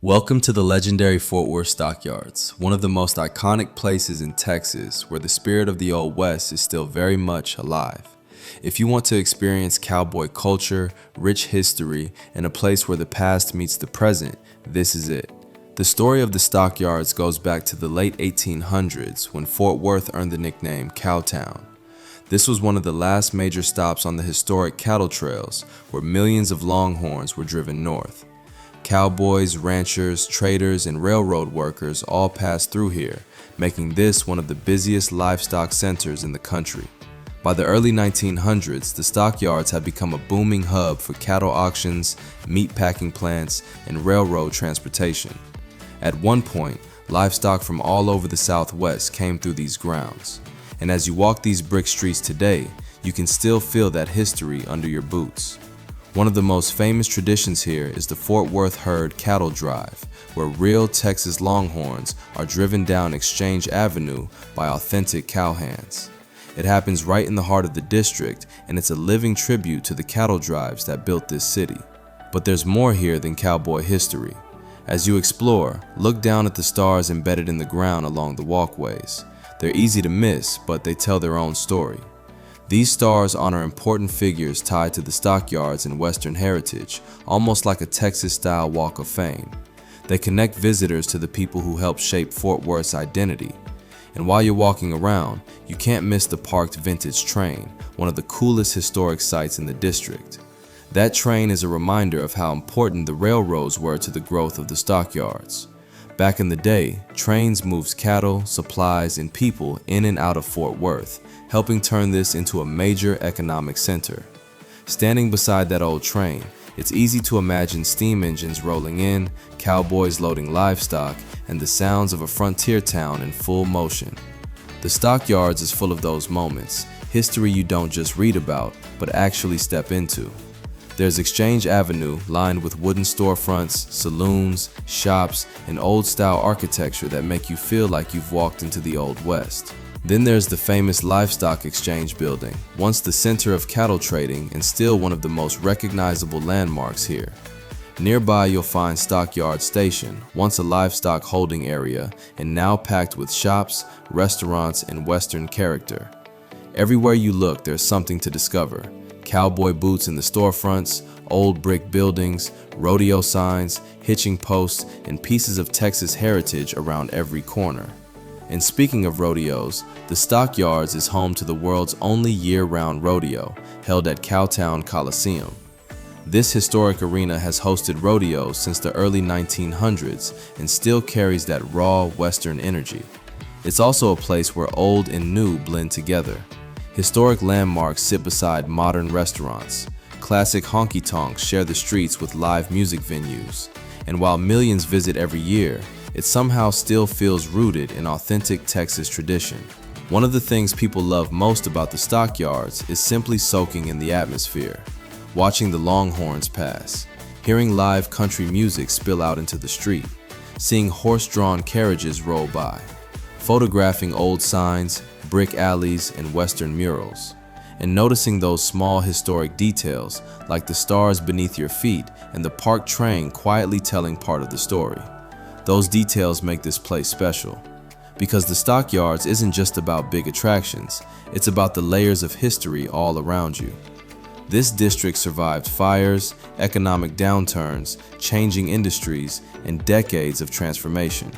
Welcome to the legendary Fort Worth Stockyards, one of the most iconic places in Texas where the spirit of the Old West is still very much alive. If you want to experience cowboy culture, rich history, and a place where the past meets the present, this is it. The story of the Stockyards goes back to the late 1800s when Fort Worth earned the nickname Cowtown. This was one of the last major stops on the historic cattle trails where millions of longhorns were driven north. Cowboys, ranchers, traders, and railroad workers all passed through here, making this one of the busiest livestock centers in the country. By the early 1900s, the stockyards had become a booming hub for cattle auctions, meat packing plants, and railroad transportation. At one point, livestock from all over the Southwest came through these grounds. And as you walk these brick streets today, you can still feel that history under your boots. One of the most famous traditions here is the Fort Worth Herd Cattle Drive, where real Texas Longhorns are driven down Exchange Avenue by authentic cowhands. It happens right in the heart of the district, and it's a living tribute to the cattle drives that built this city. But there's more here than cowboy history. As you explore, look down at the stars embedded in the ground along the walkways. They're easy to miss, but they tell their own story. These stars honor important figures tied to the stockyards and Western heritage, almost like a Texas-style walk of fame. They connect visitors to the people who helped shape Fort Worth's identity. And while you're walking around, you can't miss the parked vintage train, one of the coolest historic sites in the district. That train is a reminder of how important the railroads were to the growth of the stockyards. Back in the day, trains moved cattle, supplies, and people in and out of Fort Worth, helping turn this into a major economic center. Standing beside that old train, it's easy to imagine steam engines rolling in, cowboys loading livestock, and the sounds of a frontier town in full motion. The Stockyards is full of those moments, history you don't just read about, but actually step into. There's Exchange Avenue lined with wooden storefronts, saloons, shops, and old-style architecture that make you feel like you've walked into the Old West. Then there's the famous Livestock Exchange building, once the center of cattle trading and still one of the most recognizable landmarks here. Nearby you'll find Stockyard Station, once a livestock holding area and now packed with shops, restaurants, and Western character. Everywhere you look, there's something to discover. Cowboy boots in the storefronts, old brick buildings, rodeo signs, hitching posts, and pieces of Texas heritage around every corner. And speaking of rodeos, the Stockyards is home to the world's only year-round rodeo, held at Cowtown Coliseum. This historic arena has hosted rodeos since the early 1900s and still carries that raw Western energy. It's also a place where old and new blend together. Historic landmarks sit beside modern restaurants. Classic honky-tonks share the streets with live music venues. And while millions visit every year, it somehow still feels rooted in authentic Texas tradition. One of the things people love most about the Stockyards is simply soaking in the atmosphere, watching the longhorns pass, hearing live country music spill out into the street, seeing horse-drawn carriages roll by, photographing old signs, brick alleys, and Western murals, and noticing those small historic details like the stars beneath your feet and the parked train quietly telling part of the story. Those details make this place special, because the Stockyards isn't just about big attractions, it's about the layers of history all around you. This district survived fires, economic downturns, changing industries, and decades of transformation.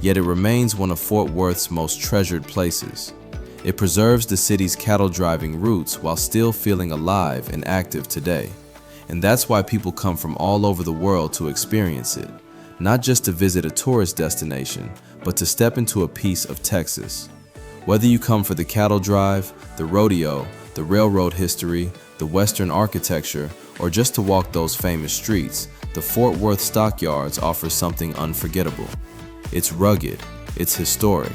Yet it remains one of Fort Worth's most treasured places. It preserves the city's cattle-driving roots while still feeling alive and active today. And that's why people come from all over the world to experience it, not just to visit a tourist destination, but to step into a piece of Texas. Whether you come for the cattle drive, the rodeo, the railroad history, the Western architecture, or just to walk those famous streets, the Fort Worth Stockyards offers something unforgettable. It's rugged, it's historic,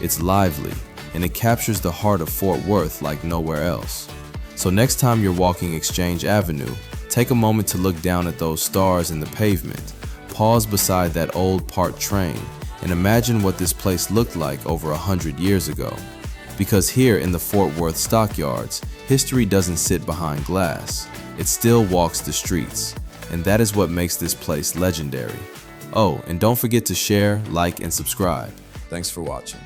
it's lively, and it captures the heart of Fort Worth like nowhere else. So next time you're walking Exchange Avenue, take a moment to look down at those stars in the pavement, pause beside that old parked train, and imagine what this place looked like over 100 years ago. Because here in the Fort Worth Stockyards, history doesn't sit behind glass, it still walks the streets, and that is what makes this place legendary. Oh, and don't forget to share, like, and subscribe. Thanks for watching.